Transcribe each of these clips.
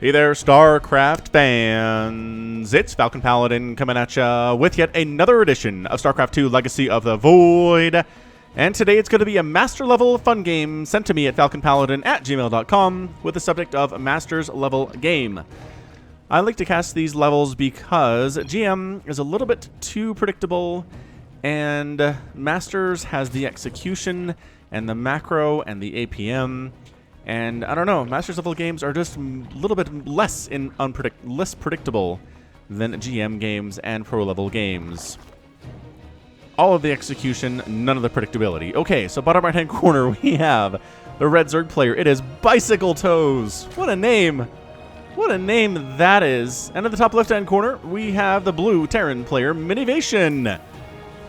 Hey there, Starcraft fans! It's Falcon Paladin coming at ya with yet another edition of Starcraft 2 Legacy of the Void. And today it's going to be a master level fun game sent to me at falconpaladin@gmail.com with the subject of Masters Level Game. I like to cast these levels because GM is a little bit too predictable, and Masters has the execution and the macro and the APM. And I don't know, Masters level games are just a little bit less predictable than GM games and pro level games. All of the execution, none of the predictability. Okay, so bottom right hand corner we have the red Zerg player. It is Bicycle Toes. What a name! What a name that is. And at the top left hand corner we have the blue Terran player, Minnivation.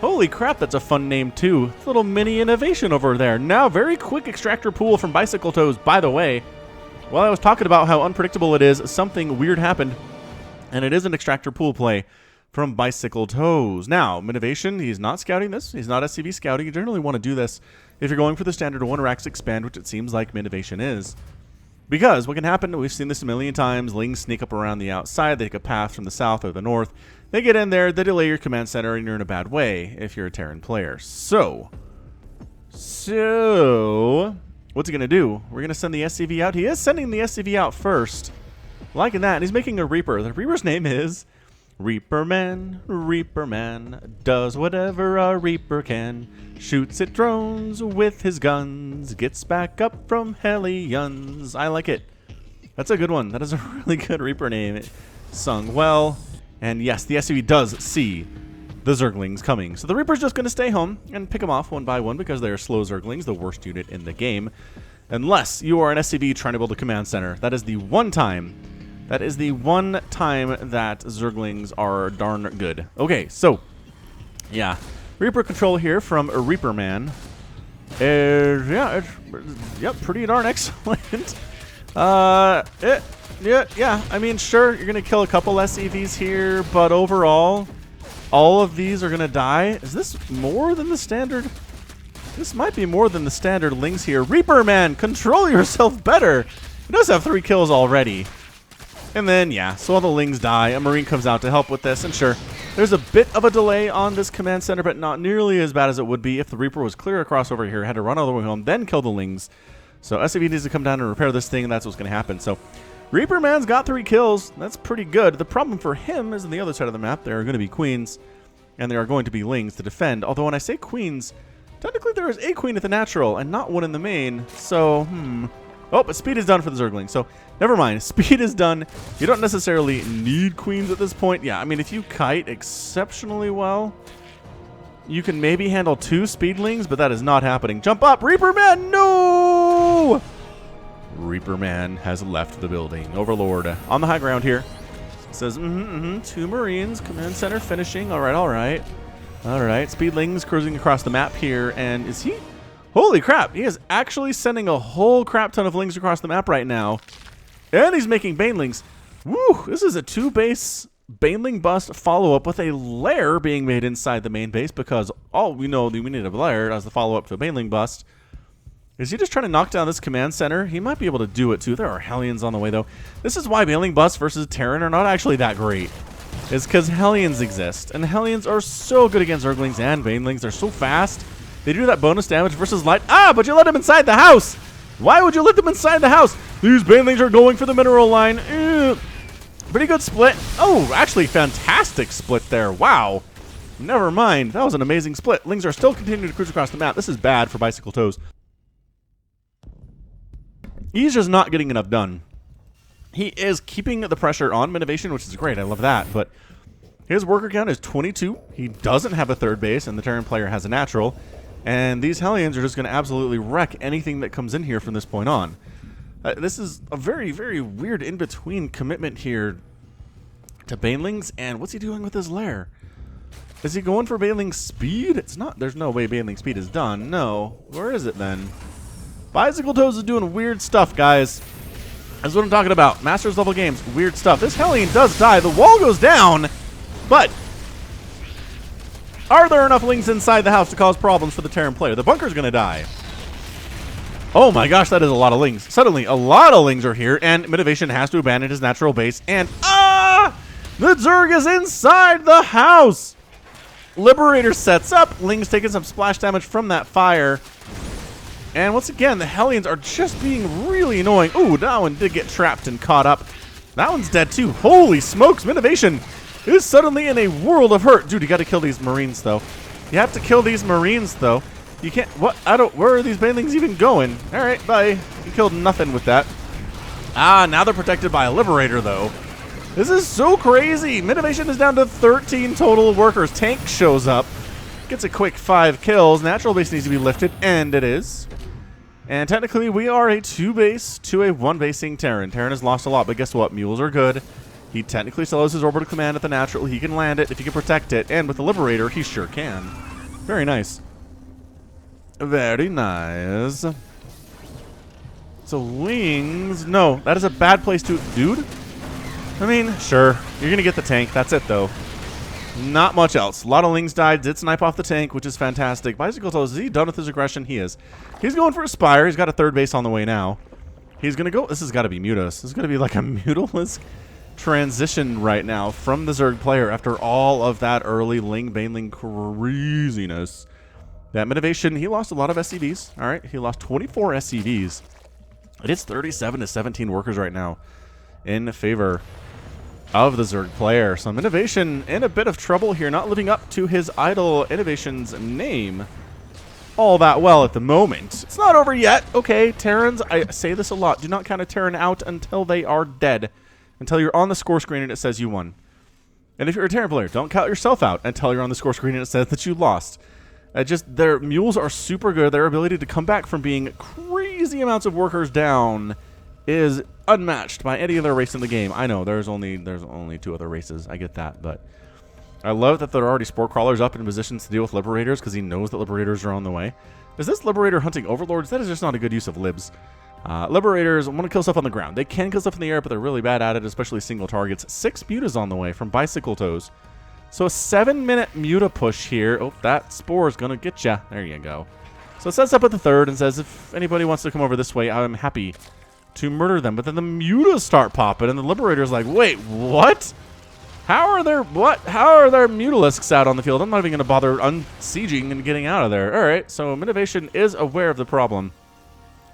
Holy crap, that's a fun name too. Little mini innovation over there. Now, very quick extractor pool from Bicycle Toes. By the way, while I was talking about how unpredictable it is, something weird happened, and it is an extractor pool play from Bicycle Toes. Now, Minnivation, he's not scouting this. He's not SCV scouting. You generally want to do this if you're going for the standard 1 Rax expand, which it seems like Minnivation is. Because what can happen, we've seen this a million times, Lings sneak up around the outside, they take a path from the south or the north, they get in there, they delay your command center, and you're in a bad way if you're a Terran player. So, what's he going to do? We're going to send the SCV out. He is sending the SCV out first. Liking that, and he's making a Reaper. The Reaper's name is Reaper Man. Reaper Man does whatever a Reaper can. Shoots at drones with his guns. Gets back up from Hellions. I like it. That's a good one. That is a really good Reaper name. It sung well. And yes, the SCV does see the Zerglings coming. So the Reaper's just going to stay home and pick them off one by one because they are slow Zerglings, the worst unit in the game. Unless you are an SCV trying to build a command center. That is the one time. That is the one time that Zerglings are darn good. Okay, so, yeah. Reaper control here from Reaper Man is, yep, pretty darn excellent. Yeah, I mean, sure, you're going to kill a couple SCVs here, but overall, all of these are going to die. Is this more than the standard? This might be more than the standard Lings here. Reaper Man, control yourself better. He does have 3 kills already. And then, yeah, so all the Lings die. A Marine comes out to help with this, and sure, there's a bit of a delay on this command center, but not nearly as bad as it would be if the Reaper was clear across over here, had to run all the way home, then kill the Lings. So SCV needs to come down and repair this thing, and that's what's going to happen. So Reaper Man's got 3 kills. That's pretty good. The problem for him is on the other side of the map, there are going to be Queens, and there are going to be Lings to defend. Although when I say Queens, technically there is a Queen at the natural, and not one in the main. So, Oh, but speed is done for the Zergling, so never mind. Speed is done. You don't necessarily need Queens at this point. Yeah, I mean, if you kite exceptionally well, you can maybe handle 2 speedlings, but that is not happening. Jump up! Reaper Man! No! Reaper Man has left the building. Overlord on the high ground here. Says, 2 Marines. Command center finishing. All right, all right. All right, speedlings cruising across the map here, and is he... Holy crap, he is actually sending a whole crap ton of Lings across the map right now. And he's making Banelings. Woo, this is a 2-base Baneling bust follow-up with a lair being made inside the main base because all we know we need a lair as the follow-up to a Baneling bust. Is he just trying to knock down this command center? He might be able to do it too. There are Hellions on the way though. This is why Baneling busts versus Terran are not actually that great. It's because Hellions exist. And Hellions are so good against Zerglings and Banelings. They're so fast. They do that bonus damage versus light. Ah, but you let them inside the house. Why would you let them inside the house? These Banelings are going for the mineral line. Pretty good split. Oh, actually fantastic split there. Wow. Never mind. That was an amazing split. Lings are still continuing to cruise across the map. This is bad for Bicycle Toes. He's just not getting enough done. He is keeping the pressure on Minnivation, which is great. I love that. But his worker count is 22. He doesn't have a 3rd base, and the Terran player has a natural. And these Hellions are just going to absolutely wreck anything that comes in here from this point on. This is a very, very weird in-between commitment here to Banelings. And what's he doing with his lair? Is he going for Baneling speed? It's not. There's no way Baneling speed is done. No. Where is it then? Bicycle Toes is doing weird stuff, guys. That's what I'm talking about. Masters level games. Weird stuff. This Hellion does die. The wall goes down. But are there enough Lings inside the house to cause problems for the Terran player? The bunker's going to die. Oh my gosh, that is a lot of lings. Suddenly, a lot of lings are here, and Minnivation has to abandon his natural base, and the Zerg is inside the house! Liberator sets up, lings taking some splash damage from that fire. And once again, the Hellions are just being really annoying. Ooh, that one did get trapped and caught up. That one's dead too. Holy smokes, Minnivation is suddenly in a world of hurt. Dude, you gotta kill these Marines, though. You have to kill these Marines, though. You can't, what? Where are these banelings even going? All right, bye. You killed nothing with that. Now they're protected by a Liberator, though. This is so crazy. Minnivation is down to 13 total workers. Tank shows up, gets a quick 5 kills. Natural base needs to be lifted, and it is. And technically, we are a 2-base to a 1-basing Terran. Terran has lost a lot, but guess what? Mules are good. He technically still has his orbital command at the natural. He can land it if he can protect it, and with the Liberator, he sure can. Very nice. Very nice. So lings, no, that is a bad place to, dude. I mean, sure, you're gonna get the tank. That's it, though. Not much else. A lot of lings died. Did snipe off the tank, which is fantastic. Bicycle Toes, is he done with his aggression? He is. He's going for a Spire. He's got a 3rd base on the way now. He's gonna go. This has got to be Mutas. This is gonna be like a Mutalisk transition right now from the Zerg player after all of that early ling baneling craziness. That Minnivation, he lost a lot of SCVs. All right, he lost 24 SCVs. It is 37 to 17 workers right now in favor of the Zerg player. So Minnivation in a bit of trouble here, not living up to his idol Innovation's name all that well at the moment. It's not over yet. Okay, Terrans, I say this a lot. Do not count a Terran out until they are dead. Until you're on the score screen and it says you won. And if you're a Terran player, don't count yourself out until you're on the score screen and it says that you lost. Their mules are super good. Their ability to come back from being crazy amounts of workers down is unmatched by any other race in the game. I know there's only 2 other races. I get that, but I love that there are already Spore Crawlers up in positions to deal with Liberators because he knows that Liberators are on the way. Is this Liberator hunting Overlords? That is just not a good use of Libs. Liberators want to kill stuff on the ground. They can kill stuff in the air, but they're really bad at it, especially single targets. 6 Mutas on the way from Bicycle Toes. So a 7-minute Muta push here. Oh, that Spore is going to get ya. There you go. So it sets up at the 3rd and says, if anybody wants to come over this way, I'm happy to murder them. But then the Mutas start popping, and the Liberator's like, wait, what? How are there Mutalisks out on the field? I'm not even going to bother unsieging and getting out of there. All right, so Minnivation is aware of the problem.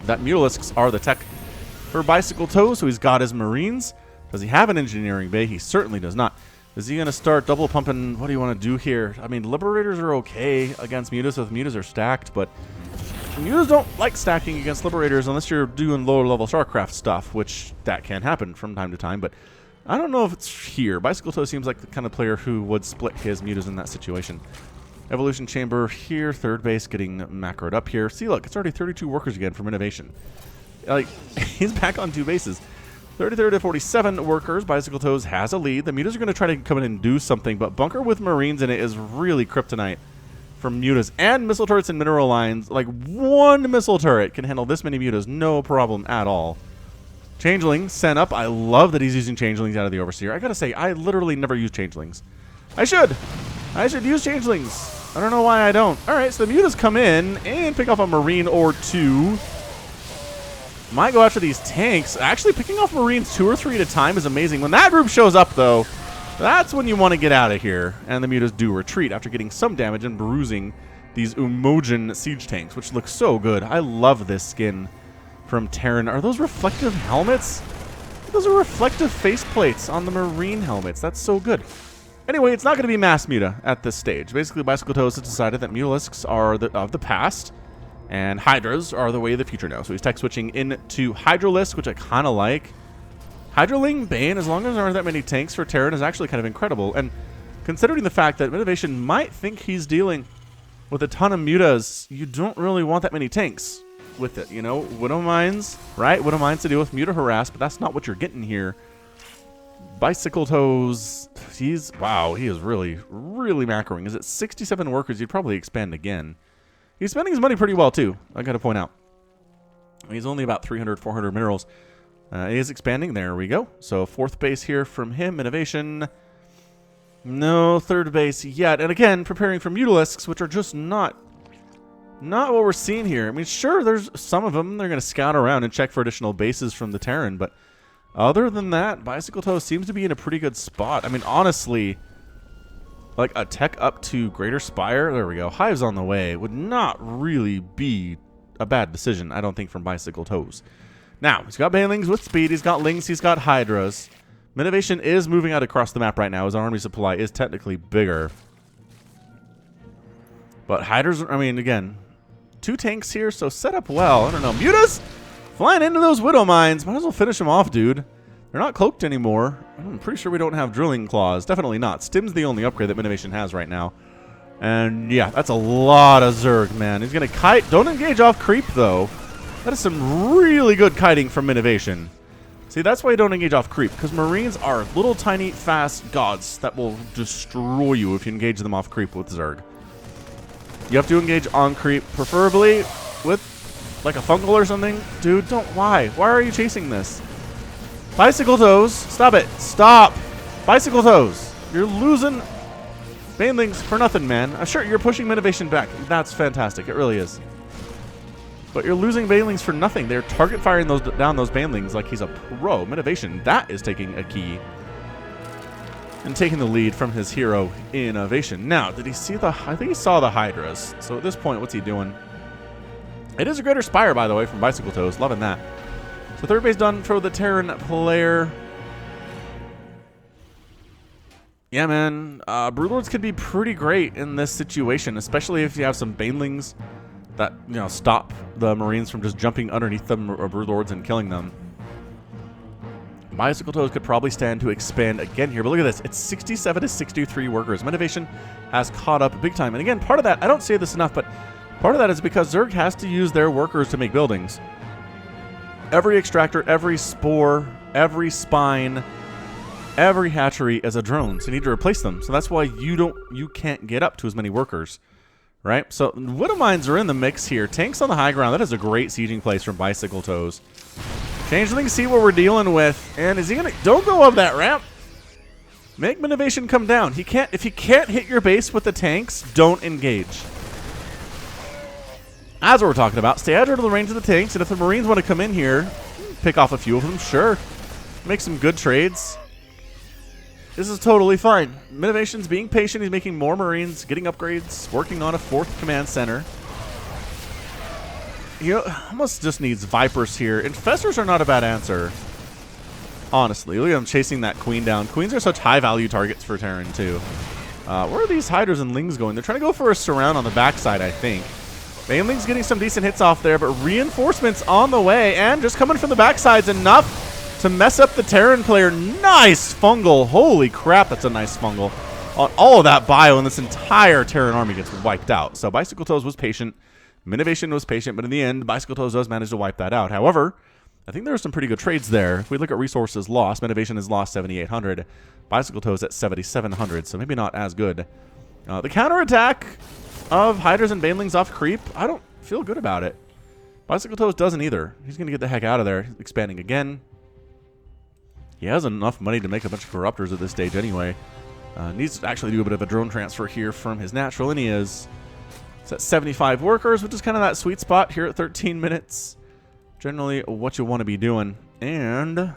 That Mutalisks are the tech for Bicycle Toes, so he's got his Marines. Does he have an engineering bay? He certainly does not. Is he going to start double pumping? What do you want to do here? I mean, Liberators are okay against Mutas if Mutas are stacked, but Mutas don't like stacking against Liberators unless you're doing lower level Starcraft stuff, which that can happen from time to time, but I don't know if it's here. Bicycle Toe seems like the kind of player who would split his Mutas in that situation. Evolution Chamber here, 3rd base getting macroed up here. See, look, it's already 32 workers again from Minnivation. Like, he's back on 2 bases. 33 to 47 workers. Bicycle Toes has a lead. The Mutas are going to try to come in and do something, but bunker with Marines in it is really kryptonite for Mutas. And missile turrets and mineral lines. Like, 1 missile turret can handle this many Mutas, no problem at all. Changeling sent up. I love that he's using Changelings out of the Overseer. I gotta say, I literally never use Changelings. I should use Changelings. I don't know why I don't. All right, so the Mutas come in and pick off a Marine or 2. Might go after these tanks. Actually, picking off Marines 2 or 3 at a time is amazing. When that group shows up, though, that's when you want to get out of here. And the Mutas do retreat after getting some damage and bruising these Umojan siege tanks, which look so good. I love this skin from Terran. Are those reflective helmets? Those are reflective faceplates on the Marine helmets. That's so good. Anyway, it's not going to be mass Muta at this stage. Basically, Bicycle Toes has decided that Mutalisks are of the past, and Hydras are the way of the future now. So he's tech switching into Hydralisk, which I kind of like. Hydraling Bane, as long as there aren't that many tanks for Terran, is actually kind of incredible. And considering the fact that Minnivation might think he's dealing with a ton of Mutas, you don't really want that many tanks with it, you know? Widow Mines, right? Widow Mines to deal with Muta harass, but that's not what you're getting here. Bicycle Toes, he is really, really macroing. Is it 67 workers? You'd probably expand again. He's spending his money pretty well, too, I gotta point out. He's only about 300, 400 minerals. He is expanding. There we go. So 4th base here from him. Minnivation. No 3rd base yet. And again, preparing for Mutalisks, which are just not Not what we're seeing here. I mean, sure, there's some of them. They're going to scout around and check for additional bases from the Terran, but other than that, Bicycle Toe seems to be in a pretty good spot. I mean, honestly, like a tech up to Greater Spire, there we go, Hive's on the way, would not really be a bad decision, I don't think, from Bicycle Toes. Now, he's got Banelings with speed, he's got Lings, he's got Hydras. Minnivation is moving out across the map right now. His army supply is technically bigger. But Hydras, I mean, again, 2 tanks here, so set up well. I don't know. Mutas flying into those Widow Mines. Might as well finish them off, dude. They're not cloaked anymore. I'm pretty sure we don't have Drilling Claws. Definitely not. Stim's the only upgrade that Minnivation has right now. And yeah, that's a lot of Zerg, man. He's going to kite. Don't engage off creep, though. That is some really good kiting from Minnivation. See, that's why you don't engage off creep, because Marines are little, tiny, fast gods that will destroy you if you engage them off creep with Zerg. You have to engage on creep, preferably with like a fungal or something. Dude, don't. Why? Why are you chasing this? Bicycle Toes, stop it. Stop. Bicycle Toes. You're losing Banelings for nothing, man. Sure, you're pushing Minnivation back. That's fantastic. It really is. But you're losing Banelings for nothing. They're target firing down those Banelings like he's a pro. Minnivation, that is taking a key and taking the lead from his hero, Innovation. Now, did he see the... I think he saw the Hydras. So at this point, what's he doing? It is a Greater Spire, by the way, from Bicycle Toes. Loving that. So third base done for the Terran player. Yeah, man. Broodlords could be pretty great in this situation, especially if you have some Banelings that, you know, stop the Marines from just jumping underneath them or Broodlords and killing them. Bicycle Toes could probably stand to expand again here, but look at this. It's 67 to 63 workers. Minnivation has caught up big time. And again, part of that, I don't say this enough, but part of that is because Zerg has to use their workers to make buildings. Every extractor, every spore, every spine, every hatchery is a drone, so you need to replace them. So that's why you can't get up to as many workers, right? So Widow Mines are in the mix here. Tanks on the high ground. That is a great sieging place from Bicycle Toes. Changeling, see what we're dealing with. And is he gonna... Don't go up that ramp. Make Minnivation come down. He can't... If he can't hit your base with the tanks, don't engage. That's what we're talking about. Stay out of the range of the tanks, and if the Marines want to come in here, pick off a few of them, sure. Make some good trades. This is totally fine. Minnivation's being patient. He's making more Marines, getting upgrades, working on a 4th command center. He almost just needs Vipers here. Infestors are not a bad answer. Honestly, look at him chasing that Queen down. Queens are such high-value targets for Terran, too. Where are these Hydras and Lings going? They're trying to go for a surround on the backside, I think. Baneling's getting some decent hits off there, but reinforcements on the way, and just coming from the backside's enough to mess up the Terran player. Nice fungal. Holy crap, that's a nice fungal. On all of that bio, and this entire Terran army gets wiped out. So Bicycle Toes was patient. Minnivation was patient, but in the end, Bicycle Toes does manage to wipe that out. However, I think there are some pretty good trades there. If we look at resources lost, Minnivation has lost 7,800. Bicycle Toes at 7,700, so maybe not as good. The counterattack of Hydras and Banelings off creep, I don't feel good about it. Bicycle Toes doesn't either. He's going to get the heck out of there. He's expanding again. He has enough money to make a bunch of Corruptors at this stage anyway. Needs to actually do a bit of a drone transfer here from his natural, and he is. It's at 75 workers, which is kind of that sweet spot here at 13 minutes. Generally what you want to be doing. And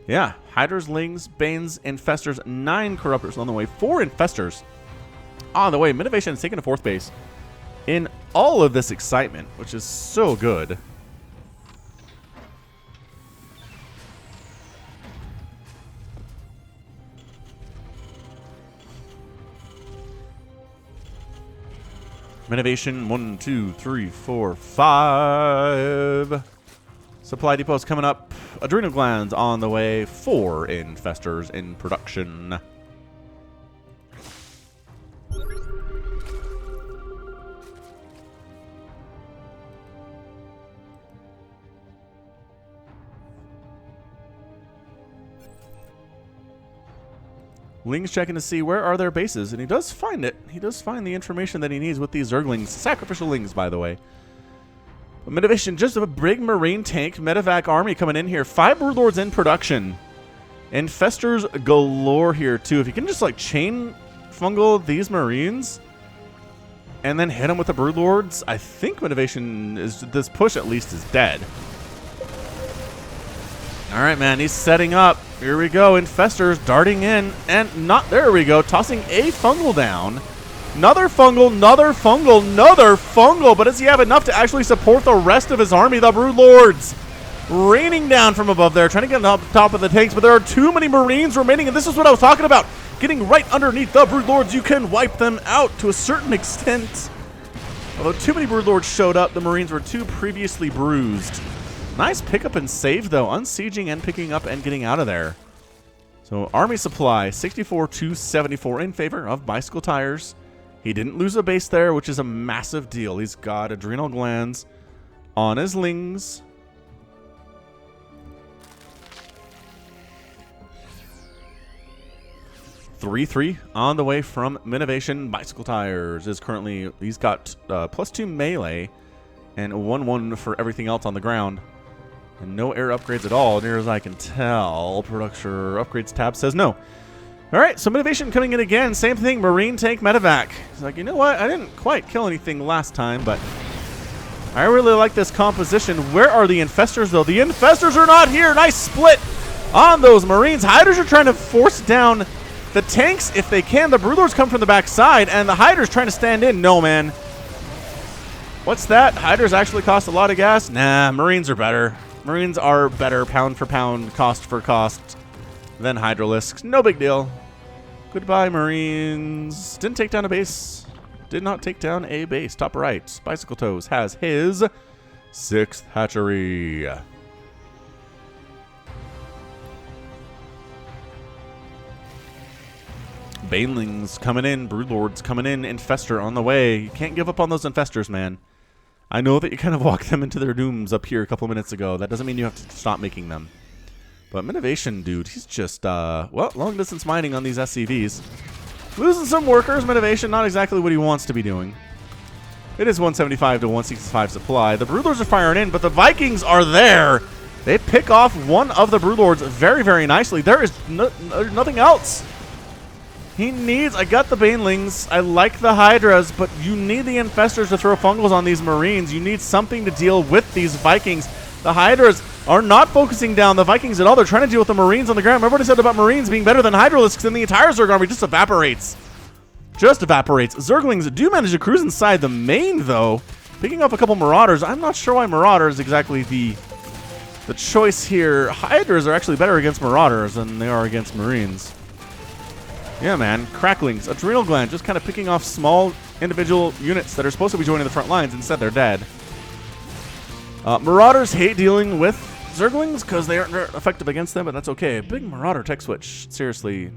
yeah, Hydras, Lings, Banes, Infestors, 9 Corruptors on the way. 4 Infestors on the way. Minnivation is taking a 4th base in all of this excitement, which is so good. Minnivation, 1, 2, 3, 4, 5. Supply depots coming up. Adrenal glands on the way. 4 Infestors in production. Ling's checking to see where are their bases, and he does find it. He does find the information that he needs with these Zerglings. Sacrificial Lings, by the way. But Minnivation, just a big Marine tank, medevac army coming in here. 5 Broodlords in production. Infestors galore here, too. If you can just, like, chain fungal these Marines, and then hit him with the Broodlords. I think Minnivation is, this push at least is dead. All right, man, he's setting up. Here we go. Infestors darting in, and not, there we go, tossing a fungal down. Another fungal, another fungal, another fungal, but does he have enough to actually support the rest of his army? The Broodlords raining down from above there, trying to get on top of the tanks, but there are too many Marines remaining, and this is what I was talking about. Getting right underneath the Broodlords, you can wipe them out to a certain extent. Although too many Broodlords showed up, the Marines were too previously bruised. Nice pickup and save, though, unsieging and picking up and getting out of there. So army supply, 64 to 74 in favor of Bicycle Tires. He didn't lose a base there, which is a massive deal. He's got adrenal glands on his lings. Three on the way from Minnivation. Bicycle Tires is currently, he's got +2 melee and 1/1 for everything else on the ground. And no air upgrades at all, near as I can tell. Production upgrades tab says no. All right, so Minnivation coming in again. Same thing, Marine tank medevac. He's like, you know what? I didn't quite kill anything last time, but I really like this composition. Where are the Infestors, though? The Infestors are not here. Nice split on those Marines. Hydras are trying to force down the tanks if they can. The Broodlords come from the backside, and the Hydras trying to stand in. No, man. What's that? Hydras actually cost a lot of gas? Nah, Marines are better. Marines are better pound for pound, cost for cost than Hydralisks. No big deal. Goodbye, Marines. Didn't take down a base. Did not take down a base. Top right. Bicycle Toes has his 6th hatchery. Banelings coming in. Broodlords coming in. Infestor on the way. You can't give up on those Infestors, man. I know that you kind of walked them into their dooms up here a couple minutes ago. That doesn't mean you have to stop making them. But Minnivation, dude, he's just, well, long-distance mining on these SCVs. Losing some workers. Minnivation, not exactly what he wants to be doing. It is 175 to 165 supply. The Broodlords are firing in, but the Vikings are there. They pick off one of the Broodlords very, very nicely. There is nothing else. He needs, I got the Banelings, I like the Hydras, but you need the Infestors to throw fungals on these Marines. You need something to deal with these Vikings. The Hydras are not focusing down the Vikings at all. They're trying to deal with the Marines on the ground. Remember what I said about Marines being better than Hydralisks, and the entire Zerg army just evaporates. Just evaporates. Zerglings do manage to cruise inside the main, though, picking up a couple Marauders. I'm not sure why Marauder is exactly the choice here. Hydras are actually better against Marauders than they are against Marines. Yeah, man. Cracklings. Adrenal gland just kind of picking off small individual units that are supposed to be joining the front lines. Instead, they're dead. Marauders hate dealing with Zerglings because they aren't very effective against them, but that's okay. Big Marauder tech switch. Seriously.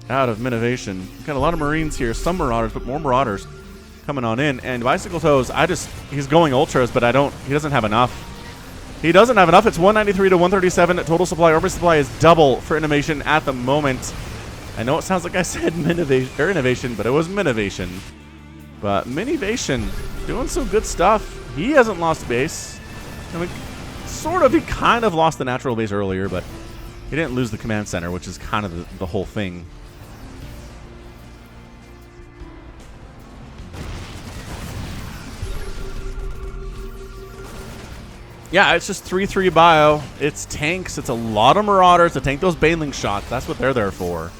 Out of Minnivation. Got a lot of Marines here. Some Marauders, but more Marauders coming on in. And Bicycle Toes, he's going Ultras, but he doesn't have enough. He doesn't have enough. It's 193 to 137. Total supply. Armor supply is double for Innovation at the moment. I know it sounds like I said Innovation, but it was Minnivation. But Minnivation doing some good stuff. He hasn't lost base. I mean, sort of. He kind of lost the natural base earlier, but he didn't lose the command center, which is kind of the whole thing. Yeah, it's just 3-3 bio. It's tanks. It's a lot of Marauders to tank those Baneling shots. That's what they're there for.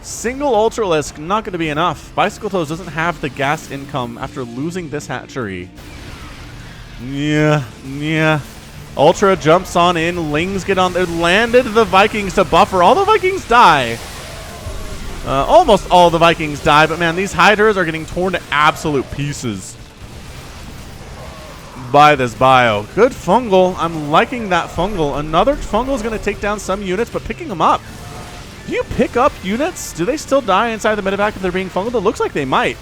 Single Ultralisk, not going to be enough. Bicycle Toes doesn't have the gas income after losing this hatchery. Yeah. Ultra jumps on in. Lings get on there. Landed the Vikings to buffer. All the Vikings die. Almost all the Vikings die, but man, these Hydras are getting torn to absolute pieces by this bio. Good fungal. I'm liking that fungal. Another fungal is going to take down some units, but picking them up. Do you pick up units? Do they still die inside the medevac if they're being fungled? It looks like they might.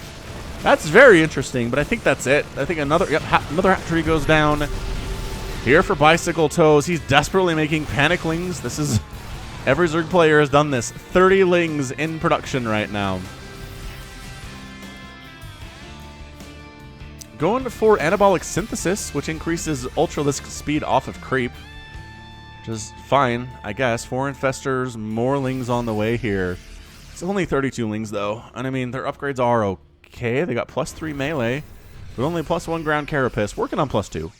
That's very interesting, but I think that's it. I think another hatchery goes down here for Bicycle Toes. He's desperately making Paniclings. This is... Every Zerg player has done this. 30 Lings in production right now. Going for Anabolic Synthesis, which increases Ultralisk speed off of Creep. Which is fine, I guess. 4 Infestors, more Lings on the way here. It's only 32 Lings, though. And I mean, their upgrades are Okay, they got +3 melee, but only +1 ground carapace. Working on +2.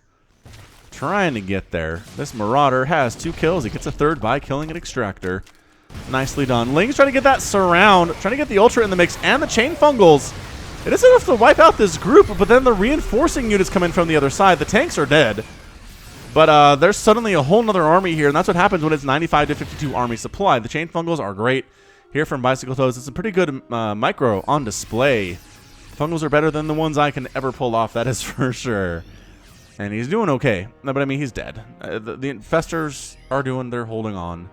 Trying to get there. This Marauder has 2 kills. He gets a third by killing an Extractor. Nicely done. Ling's trying to get that surround, trying to get the Ultra in the mix, and the Chain Fungals. It isn't enough to wipe out this group, but then the reinforcing units come in from the other side. The tanks are dead. But there's suddenly a whole nother army here, and that's what happens when it's 95 to 52 army supply. The Chain Fungals are great here from Bicycle Toes. It's a pretty good micro on display. Fungals are better than the ones I can ever pull off, that is for sure. And he's doing okay. No, but I mean, he's dead. The Infestors are they're holding on.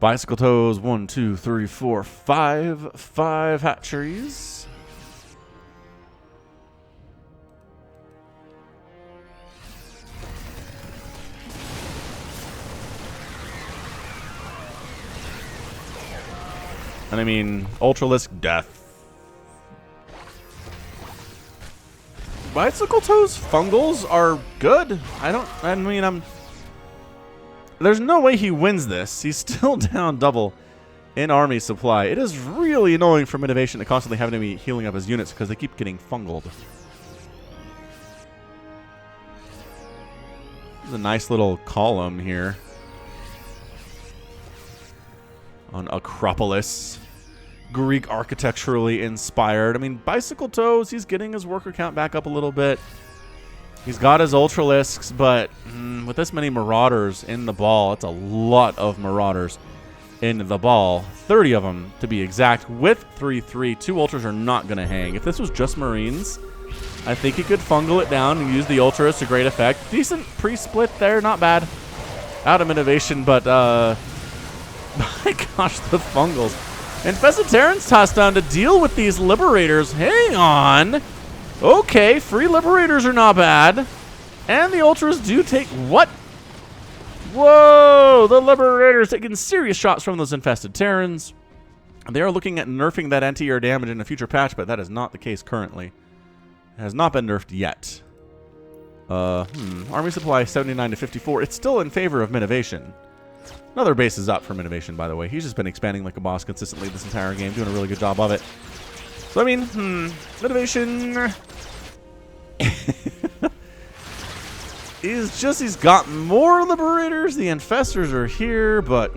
Bicycle Toes, 1, 2, 3, 4, 5. 5 hatcheries. And I mean, Ultralisk death. Bicycle Toes Fungals are good. There's no way he wins this. He's still down double in army supply. It is really annoying for Minnivation to constantly having to be healing up his units because they keep getting fungled. There's a nice little column here on Acropolis. Greek architecturally inspired. I mean, Bicycle Toes, he's getting his worker count back up a little bit. He's got his Ultralisks, but with this many Marauders in the ball, it's a lot of Marauders in the ball. 30 of them, to be exact, with 3-3. 2 Ultras are not going to hang. If this was just Marines, I think he could fungal it down and use the Ultras to great effect. Decent pre-split there, not bad. Out of Minnivation, but, my gosh, the Fungals. Infested Terrans tossed down to deal with these Liberators. Hang on. Okay, free Liberators are not bad. And the Ultras do take what? Whoa, the Liberators taking serious shots from those Infested Terrans. They are looking at nerfing that anti-air damage in a future patch, but that is not the case currently. It has not been nerfed yet. Army supply 79 to 54. It's still in favor of Minnivation. Another base is up for Minnivation, by the way. He's just been expanding like a boss consistently this entire game, doing a really good job of it. So, I mean, Minnivation he's got more Liberators. The Infestors are here, but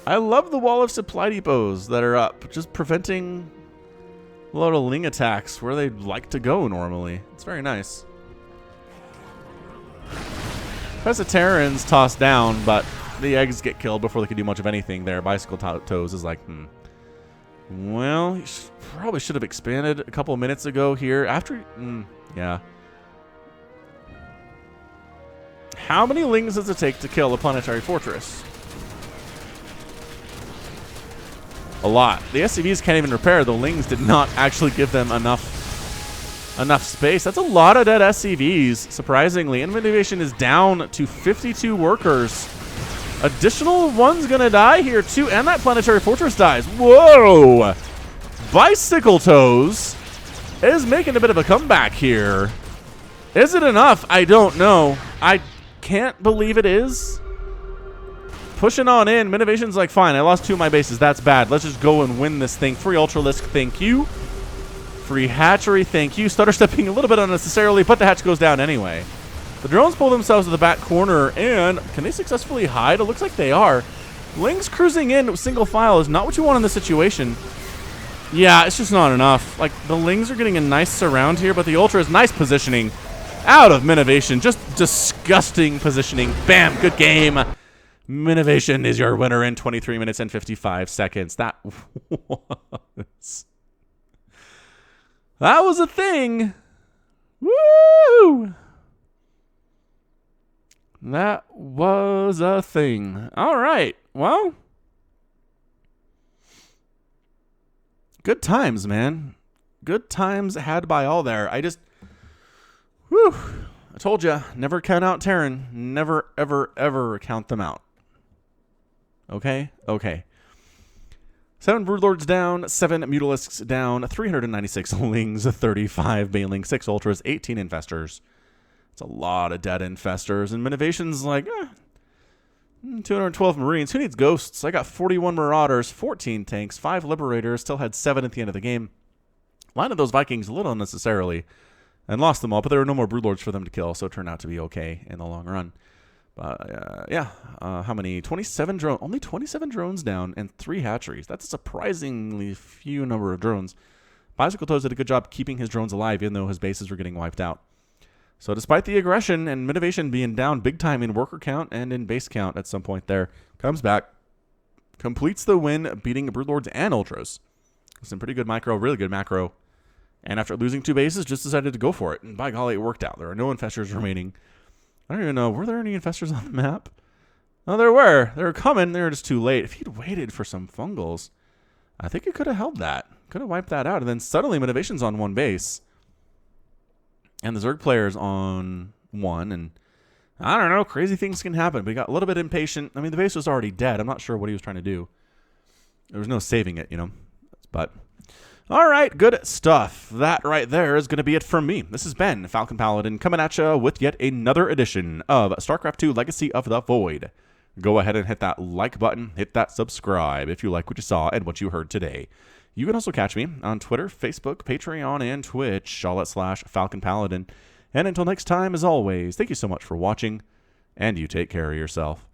I love the wall of supply depots that are up, just preventing a lot of Ling attacks where they'd like to go normally. It's very nice. Terrans tossed down, but the eggs get killed before they can do much of anything there. Bicycle Toes is like, well, he probably should have expanded a couple of minutes ago here. After, yeah. How many Lings does it take to kill a planetary fortress? A lot. The SCVs can't even repair. The Lings did not actually give them enough space. That's a lot of dead SCVs, surprisingly. Minnivation is down to 52 workers. Additional one's gonna die here too, and that planetary fortress dies. Whoa! Bicycle Toes is making a bit of a comeback here. Is it enough? I don't know. I can't believe it is. Pushing on in. Minnivation's like, fine, I lost 2 of my bases. That's bad. Let's just go and win this thing. Free Ultralisk, thank you. Free hatchery, thank you. Stutter stepping a little bit unnecessarily, but the hatch goes down anyway. The drones pull themselves to the back corner, and can they successfully hide? It looks like they are. Lings cruising in single file is not what you want in this situation. Yeah, it's just not enough. Like, the Lings are getting a nice surround here, but the Ultra is nice positioning out of Minnivation. Just disgusting positioning. Bam, good game. Minnivation is your winner in 23 minutes and 55 seconds. That was a thing. Woo! That was a thing. All right. Well, good times, man. Good times had by all there. I told you, never count out Terran. Never, ever, ever count them out. Okay? Okay. 7 Broodlords down, 7 Mutalisks down, 396 Lings, 35 Baneling, 6 Ultras, 18 Infestors. It's a lot of dead Infestors, and Minnivation's like, 212 Marines. Who needs ghosts? I got 41 Marauders, 14 tanks, 5 Liberators. Still had 7 at the end of the game. Landed those Vikings a little unnecessarily and lost them all, but there were no more Broodlords for them to kill, so it turned out to be okay in the long run. But, yeah. How many? 27 drones. Only 27 drones down and 3 hatcheries. That's a surprisingly few number of drones. Bicycle Toes did a good job keeping his drones alive, even though his bases were getting wiped out. So despite the aggression and Minnivation being down big time in worker count and in base count at some point there, comes back, completes the win, beating Broodlords and Ultras. Some pretty good micro, really good macro. And after losing 2 bases, just decided to go for it. And by golly, it worked out. There are no infestors remaining. I don't even know. Were there any infestors on the map? Oh, there were. They were coming. They were just too late. If he'd waited for some fungals, I think he could have held that. Could have wiped that out. And then suddenly Minnivation's on 1 base. And the Zerg player's on 1. And I don't know. Crazy things can happen. But he got a little bit impatient. I mean, the base was already dead. I'm not sure what he was trying to do. There was no saving it, you know. But all right, good stuff. That right there is going to be it from me. This has been Falcon Paladin coming at you with yet another edition of StarCraft 2 Legacy of the Void. Go ahead and hit that like button, hit that subscribe if you like what you saw and what you heard today. You can also catch me on Twitter, Facebook, Patreon, and Twitch, all at /Falcon Paladin. And until next time, as always, thank you so much for watching, and you take care of yourself.